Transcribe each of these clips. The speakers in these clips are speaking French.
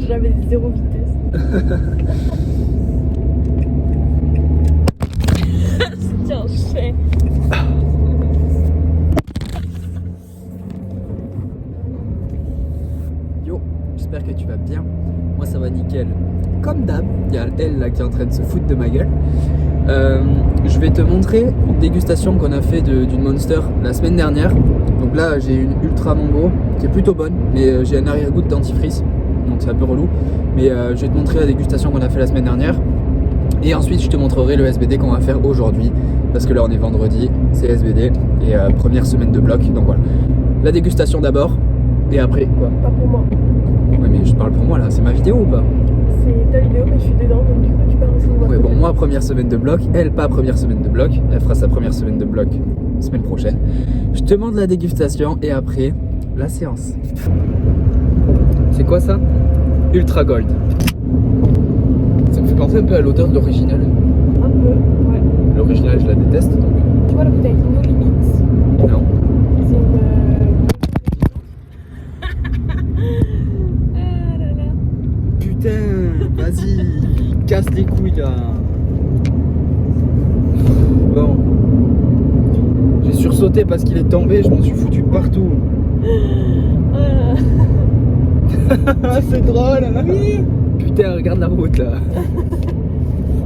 J'avais zéro vitesse. C'était un chien. Yo, j'espère que tu vas bien. Moi ça va nickel. Comme d'hab, il y a elle là qui est en train de se foutre de ma gueule. Je vais te montrer une dégustation qu'on a fait d'une Monster la semaine dernière. Donc là j'ai une Ultra Mango qui est plutôt bonne, mais j'ai un arrière-goût de dentifrice, donc c'est un peu relou. Mais je vais te montrer la dégustation qu'on a fait la semaine dernière. Et ensuite je te montrerai le SBD qu'on va faire aujourd'hui. Parce que là on est vendredi, c'est SBD et première semaine de bloc. Donc voilà. La dégustation d'abord et après quoi. Pas pour moi. Ouais mais je parle pour moi là, c'est ma vidéo ou pas? C'est ta vidéo mais je suis dedans donc du coup tu parles aussi de moi. Ouais bon moi première semaine de bloc, elle pas première semaine de bloc. Elle fera sa première semaine de bloc semaine prochaine. Je te montre la dégustation et après la séance. C'est quoi ça? Ultra Gold. Ça me fait penser un peu à l'odeur de l'original. Un peu, ouais. L'original je la déteste donc. Tu vois la bouteille No Limits? Non. C'est une... Ah là là. Putain, vas-y, casse les couilles là. Bon. J'ai sursauté parce qu'il est tombé, je m'en suis foutu partout. C'est drôle. Oui. Putain, regarde la route là.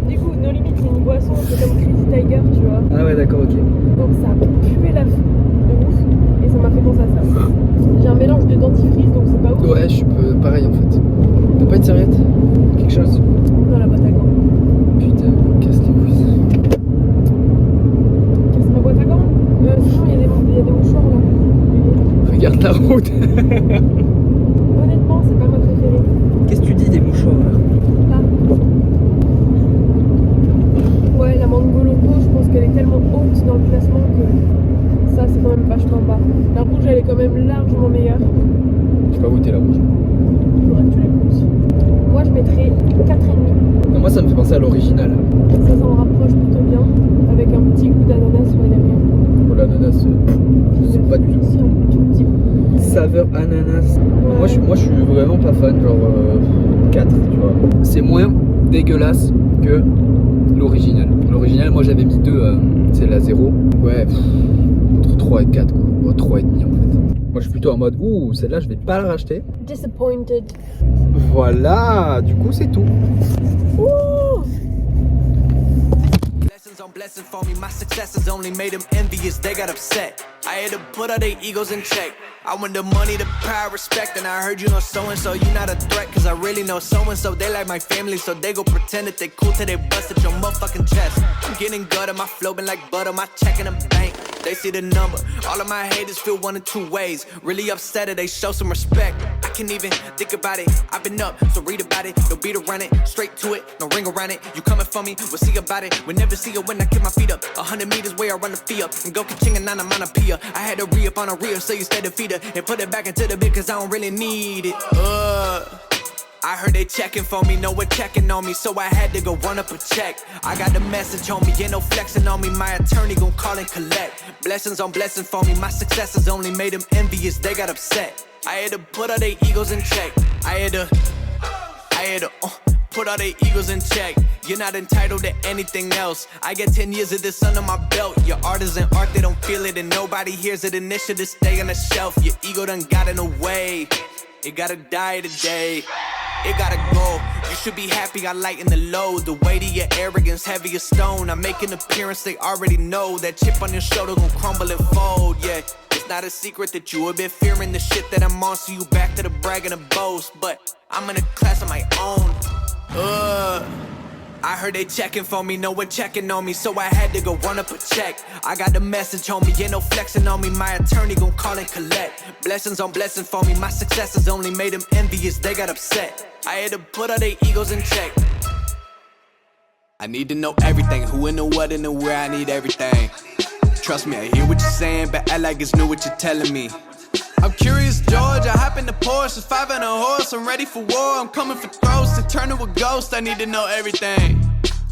Du coup, No Limits c'est une boisson, c'est comme Crazy Tiger, tu vois. Ah ouais, d'accord, ok. Donc ça a pué la de ouf et ça m'a fait penser à ça. J'ai un mélange de dentifrice donc c'est pas ouf. Ouais, je suis pareil en fait. T'as pas une serviette? Quelque chose? Dans la boîte à gants. Putain, casse les couilles. Casse ma boîte à gants. Sinon il y a des mouchoirs là. Regarde la route. Honnêtement, c'est pas ma préférée. Qu'est-ce que tu dis des mouchoirs là? Là. Ouais, la mango loco, je pense qu'elle est tellement haute dans le classement que ça c'est quand même vachement bas. La rouge elle est quand même largement meilleure. J'ai pas goûté la rouge. Faudrait que tu la goûtes. Moi je mettrais 4,5. Non, moi ça me fait penser à l'original. Ça s'en rapproche plutôt bien. Avec un petit goût d'ananas ouais derrière. Pour l'ananas, je sais pas du tout. Si, un tout petit goût. Saveur ananas. Ouais. Moi je suis vraiment pas fan, genre 4, tu vois. C'est moins dégueulasse que l'original. L'original, moi j'avais mis 2, c'est la 0. Ouais, entre 3 et 4 quoi. Oh, 3 et demi en fait. Moi je suis plutôt en mode, ouh, celle-là je vais pas la racheter. Disappointed. Voilà, du coup c'est tout. Ouh. Blessings on blessings for me, my successes only made them envious, they got upset. I had to put all their egos in check. I want the money, the power, respect, and I heard you know so-and-so, you not a threat, cause I really know so-and-so, they like my family, so they go pretend that they cool till they bust at your motherfucking chest. I'm getting gutter, my flow been like butter, my check in the bank, they see the number. All of my haters feel one of two ways, really upset or they show some respect. I can't even think about it, I've been up, so read about it, no beat around it, straight to it, no ring around it. You coming for me, we'll see about it, we'll never see it when I kick my feet up. 100 meters where I run the fee up, and go ka-ching and on a pia. I had to re-up on a reel, so you stay the feeder, and put it back into the bit, cause I don't really need it. I heard they checking for me, no one checking on me, so I had to go run up a check. I got the message on me, ain't no flexing on me, my attorney gon' call and collect. Blessings on blessings for me, my successes only made them envious, they got upset. I had to put all their egos in check. I had to put all their egos in check. You're not entitled to anything else. I get 10 years of this under my belt. Your art isn't art, they don't feel it, and nobody hears it. And this should stay on the shelf. Your ego done got in the way. It gotta die today. It gotta go. You should be happy I lighten the load. The weight of your arrogance, heavy as stone. I make an appearance, they already know. That chip on your shoulder gon' crumble and fold, yeah. It's not a secret that you have been fearing the shit that I'm on. So you back to the brag and the boast. But I'm in a class of my own. I heard they checking for me, no one checking on me, so I had to go run up a check. I got the message on me, ain't no flexing on me, my attorney gon' call and collect. Blessings on blessings for me, my successes only made them envious, they got upset. I had to put all their egos in check. I need to know everything, who and the what and the where, I need everything. Trust me, I hear what you're saying, but act like it's new what you're telling me. I'm curious, George, I hop in the Porsche, it's 5 and a horse, I'm ready for war, I'm coming for throats, to turn to a ghost, I need to know everything.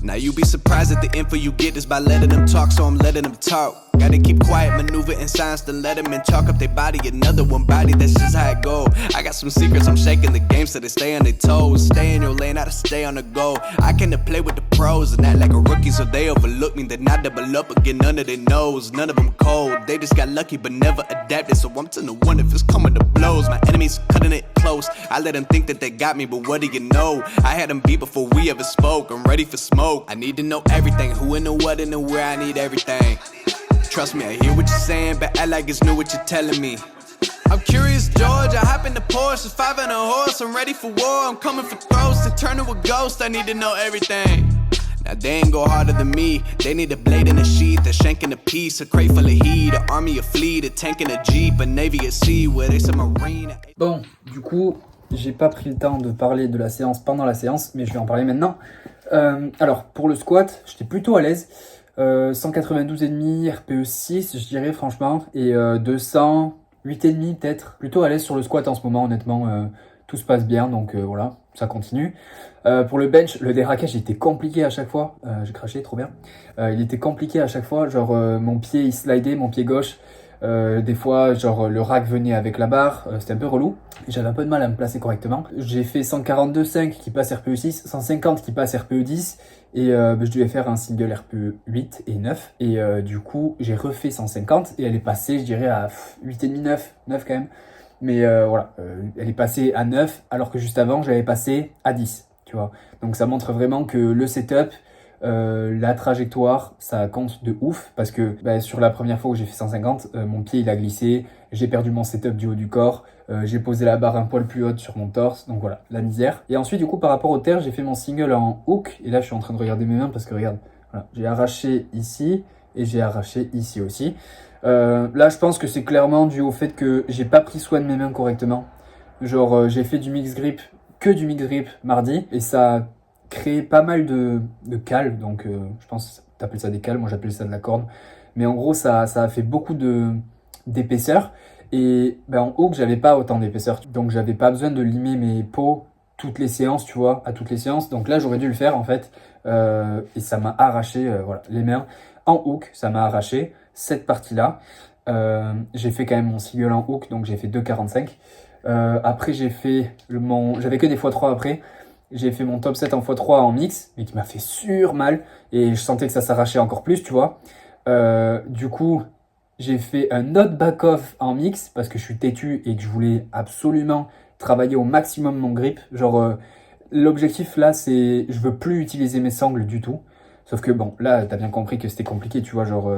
Now you be surprised at the info you get is by letting them talk, so I'm letting them talk. Gotta keep quiet, maneuver in silence, then let them in, chalk up their body, another one body, that's just how it go. I got some secrets, I'm shaking the game so they stay on their toes. Stay in your lane, how to stay on the go. I came to play with the pros and act like a rookie, so they overlook me. Then I double up again under their nose. None of them cold, they just got lucky but never adapted. So I'm 10-1 if it's coming to blows. My enemies cutting it close. I let them think that they got me, but what do you know? I had them beat before we ever spoke. I'm ready for smoke. I need to know everything, who and the what and the where. I need everything. Trust me, I hear what you're saying, but act like it's new what you're telling me. I'm curious, George. I hop in the Porsche, 5 and a horse. I'm ready for war. I'm coming for throats to turn to a ghost. I need to know everything. Now they ain't go harder than me. They need a blade in a sheath, a shank in a piece, a crate full of heat, an army, a fleet, a tank and a jeep, a navy at sea, where they submarine. Bon, du coup, j'ai pas pris le temps de parler de la séance pendant la séance, mais je vais en parler maintenant. Alors, pour le squat, j'étais plutôt à l'aise. 192,5 RPE 6, je dirais franchement, et 208,5 peut-être. Plutôt à l'aise sur le squat en ce moment, honnêtement. Tout se passe bien, donc voilà, ça continue. Pour le bench, le déraquage était compliqué à chaque fois. J'ai craché, trop bien. Il était compliqué à chaque fois, genre mon pied il slidait, mon pied gauche. Des fois, genre le rack venait avec la barre, c'était un peu relou. J'avais un peu de mal à me placer correctement. J'ai fait 142,5 qui passe RPE 6, 150 qui passe RPE 10 et je devais faire un single RPE 8 et 9. Et du coup, j'ai refait 150 et elle est passée, je dirais, à 8,5, 9 quand même. Mais voilà, elle est passée à 9 alors que juste avant, j'avais passé à 10, tu vois. Donc ça montre vraiment que le setup, la trajectoire, ça compte de ouf parce que sur la première fois où j'ai fait 150, mon pied il a glissé, j'ai perdu mon setup du haut du corps, j'ai posé la barre un poil plus haute sur mon torse, donc voilà, la misère. Et ensuite du coup par rapport au terre, j'ai fait mon single en hook et là je suis en train de regarder mes mains parce que regarde, voilà, j'ai arraché ici et j'ai arraché ici aussi. Là je pense que c'est clairement dû au fait que j'ai pas pris soin de mes mains correctement. Genre j'ai fait du mix grip, que du mix grip mardi et ça a créé pas mal de cales, donc je pense que t'appelles ça des cales, moi j'appelle ça de la corde. Mais en gros ça a fait beaucoup d'épaisseur et en hook j'avais pas autant d'épaisseur, donc j'avais pas besoin de limer mes peaux toutes les séances, tu vois, à toutes les séances. Donc là j'aurais dû le faire en fait et ça m'a arraché voilà, les mains. En hook ça m'a arraché cette partie-là. J'ai fait quand même mon single en hook, donc j'ai fait 2,45. Après j'ai fait j'avais que des x3 après. J'ai fait mon top 7 en x3 en mix, mais qui m'a fait mal et je sentais que ça s'arrachait encore plus, tu vois. Du coup, j'ai fait un autre back-off en mix parce que je suis têtu et que je voulais absolument travailler au maximum mon grip. Genre, l'objectif là, c'est je veux plus utiliser mes sangles du tout. Sauf que bon, là, t'as bien compris que c'était compliqué, tu vois. Genre,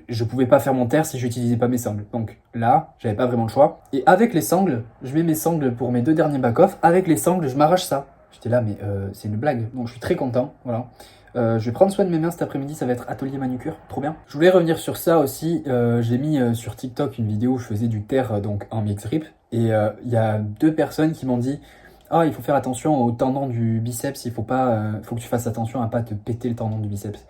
je pouvais pas faire mon terre si j'utilisais pas mes sangles. Donc là, j'avais pas vraiment le choix. Et avec les sangles, je mets mes sangles pour mes 2 derniers back-off. Avec les sangles, je m'arrache ça. J'étais là, mais c'est une blague. Donc je suis très content, voilà. Je vais prendre soin de mes mains cet après-midi, ça va être atelier manucure, trop bien. Je voulais revenir sur ça aussi. J'ai mis sur TikTok une vidéo où je faisais du terre donc en mix grip. Et il y a 2 personnes qui m'ont dit il faut faire attention au tendon du biceps, faut que tu fasses attention à pas te péter le tendon du biceps.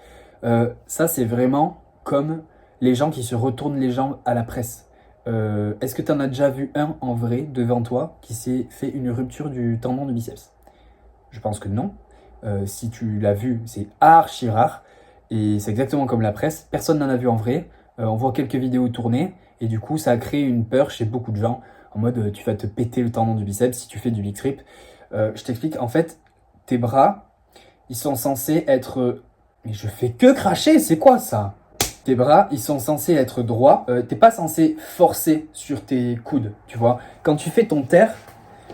Ça, c'est vraiment comme les gens qui se retournent les jambes à la presse. Est-ce que tu en as déjà vu un en vrai devant toi qui s'est fait une rupture du tendon du biceps? Je pense que non. Si tu l'as vu, c'est archi rare. Et c'est exactement comme la presse. Personne n'en a vu en vrai. On voit quelques vidéos tournées. Et du coup, ça a créé une peur chez beaucoup de gens. En mode, tu vas te péter le tendon du biceps si tu fais du mix grip. Je t'explique. En fait, tes bras, ils sont censés être... Mais je fais que cracher, c'est quoi ça? Tes bras, ils sont censés être droits. T'es pas censé forcer sur tes coudes, tu vois. Quand tu fais ton terre,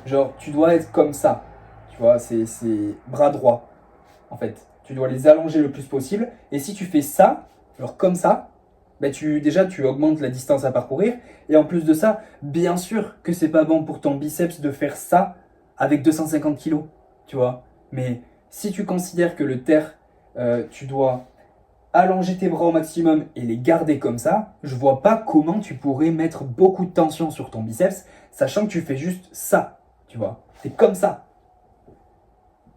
genre, tu dois être comme ça. Tu vois, c'est bras droits, en fait. Tu dois les allonger le plus possible. Et si tu fais ça, genre comme ça, tu augmentes la distance à parcourir. Et en plus de ça, bien sûr que c'est pas bon pour ton biceps de faire ça avec 250 kilos, tu vois. Mais si tu considères que le terre, tu dois allonger tes bras au maximum et les garder comme ça, je vois pas comment tu pourrais mettre beaucoup de tension sur ton biceps, sachant que tu fais juste ça, tu vois. C'est comme ça.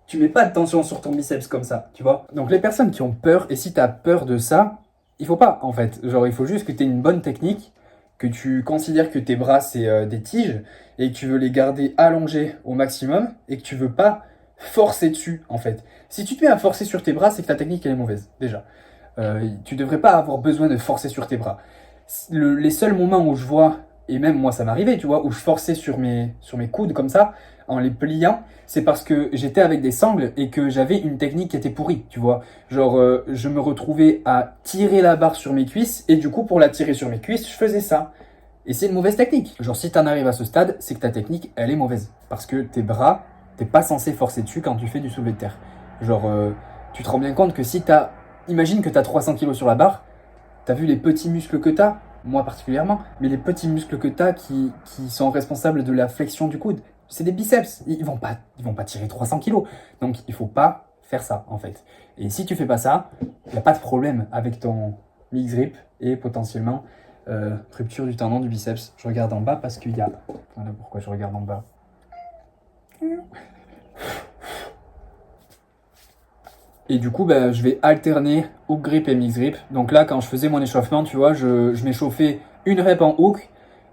Tu mets pas de tension sur ton biceps comme ça, tu vois. Donc les personnes qui ont peur, et si tu as peur de ça, il faut pas en fait. Genre il faut juste que tu aies une bonne technique, que tu considères que tes bras c'est des tiges, et que tu veux les garder allongés au maximum, et que tu veux pas forcer dessus en fait. Si tu te mets à forcer sur tes bras, c'est que ta technique elle est mauvaise, déjà. Tu devrais pas avoir besoin de forcer sur tes bras. Les seuls moments où je vois, et même moi ça m'arrivait, tu vois, où je forçais sur mes coudes comme ça, en les pliant, c'est parce que j'étais avec des sangles et que j'avais une technique qui était pourrie, tu vois. Genre, je me retrouvais à tirer la barre sur mes cuisses, et du coup, pour la tirer sur mes cuisses, je faisais ça. Et c'est une mauvaise technique. Genre, si t'en arrives à ce stade, c'est que ta technique, elle est mauvaise. Parce que tes bras, t'es pas censé forcer dessus quand tu fais du soulevé de terre. Genre, tu te rends bien compte que si t'as... Imagine que t'as 300 kilos sur la barre, t'as vu les petits muscles que t'as, moi particulièrement, mais les petits muscles que t'as qui sont responsables de la flexion du coude, c'est des biceps. Ils vont pas tirer 300 kilos. Donc, il faut pas faire ça, en fait. Et si tu fais pas ça, il n'y a pas de problème avec ton mix grip et potentiellement rupture du tendon du biceps. Je regarde en bas parce qu'il y a... Voilà pourquoi je regarde en bas. Et du coup, je vais alterner hook grip et mix grip. Donc là, quand je faisais mon échauffement, tu vois, je m'échauffais une rep en hook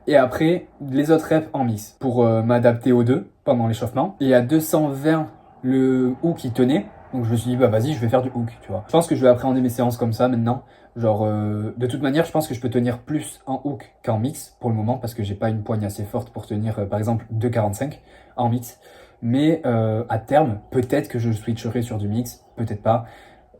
et après les autres reps en mix pour m'adapter aux deux pendant l'échauffement. Et à 220, le hook il tenait. Donc je me suis dit, vas-y, je vais faire du hook, tu vois. Je pense que je vais appréhender mes séances comme ça maintenant. Genre, de toute manière, je pense que je peux tenir plus en hook qu'en mix pour le moment parce que j'ai pas une poigne assez forte pour tenir, par exemple, 2,45 en mix. Mais à terme, peut-être que je switcherai sur du mix, peut-être pas,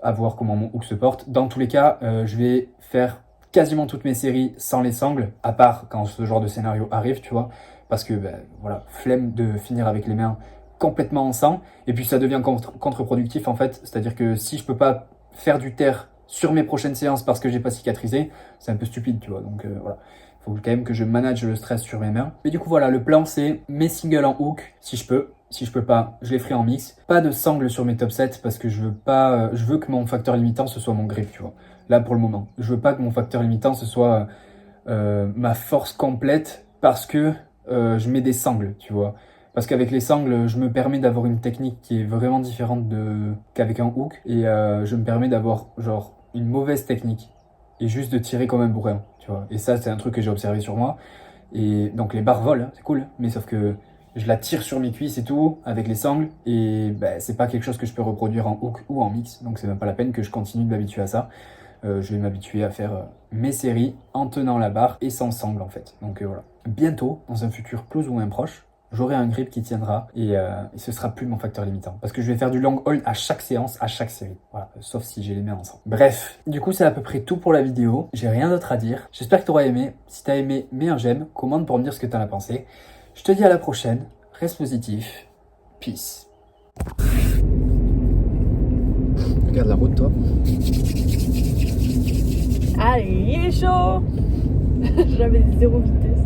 à voir comment mon hook se porte. Dans tous les cas, je vais faire quasiment toutes mes séries sans les sangles, à part quand ce genre de scénario arrive, tu vois, parce que voilà, flemme de finir avec les mains complètement en sang, et puis ça devient contre-productif en fait, c'est-à-dire que si je peux pas faire du terre sur mes prochaines séances parce que j'ai pas cicatrisé, c'est un peu stupide, tu vois, donc voilà. Il faut quand même que je manage le stress sur mes mains. Mais du coup voilà, le plan c'est mes singles en hook, si je peux. Si je peux pas, je les ferai en mix. Pas de sangles sur mes top sets parce que je veux que mon facteur limitant ce soit mon grip, tu vois. Là pour le moment, je veux pas que mon facteur limitant ce soit ma force complète parce que je mets des sangles, tu vois. Parce qu'avec les sangles, je me permets d'avoir une technique qui est vraiment différente qu'avec un hook et je me permets d'avoir genre une mauvaise technique et juste de tirer comme un bourrin, tu vois. Et ça c'est un truc que j'ai observé sur moi. Et donc les barres volent, hein, c'est cool, mais sauf que je la tire sur mes cuisses et tout, avec les sangles, et c'est pas quelque chose que je peux reproduire en hook ou en mix, donc c'est même pas la peine que je continue de m'habituer à ça. Je vais m'habituer à faire mes séries en tenant la barre et sans sangle en fait. Donc voilà. Bientôt, dans un futur plus ou moins proche, j'aurai un grip qui tiendra et ce sera plus mon facteur limitant. Parce que je vais faire du long hold à chaque séance, à chaque série. Voilà, sauf si j'ai les mains ensemble. Bref, du coup c'est à peu près tout pour la vidéo. J'ai rien d'autre à dire. J'espère que tu auras aimé. Si tu as aimé, mets un j'aime, commente pour me dire ce que tu en as pensé. Je te dis à la prochaine, reste positif, peace. Regarde la route toi. Ah, il est chaud. J'avais 0 vitesse.